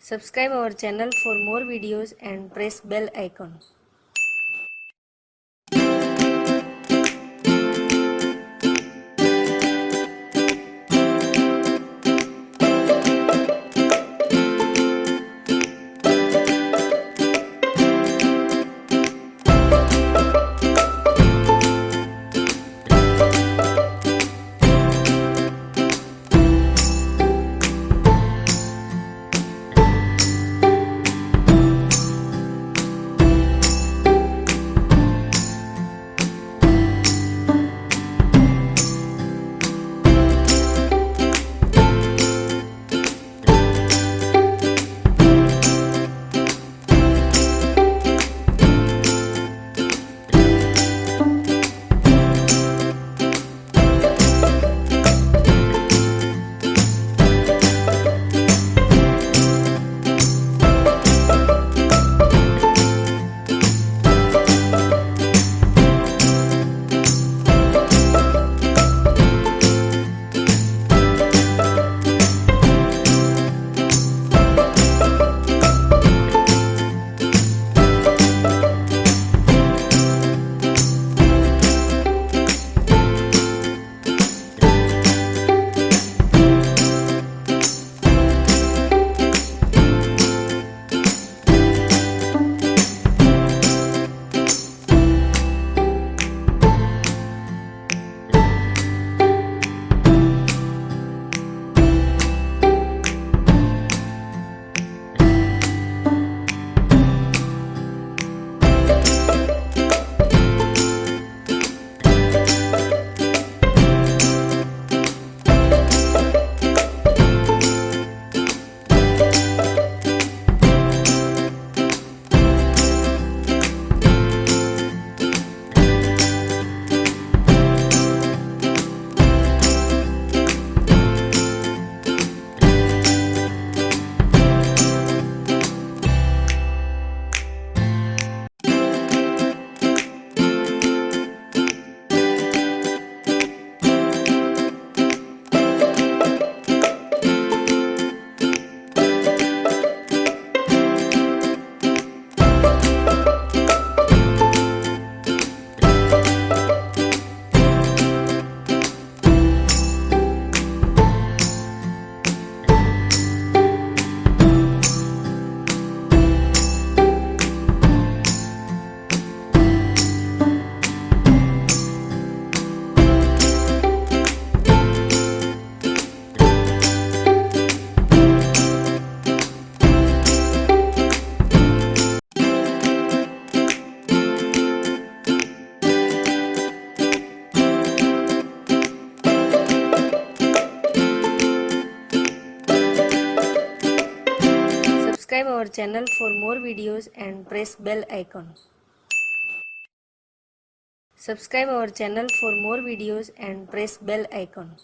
Subscribe our channel for more videos and press bell icon. Subscribe our channel for more videos and press bell icon. Subscribe our channel for more videos and press bell icon. Subscribe our channel for more videos and press bell icon.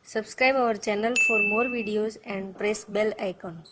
Subscribe our channel for more videos and press bell icon.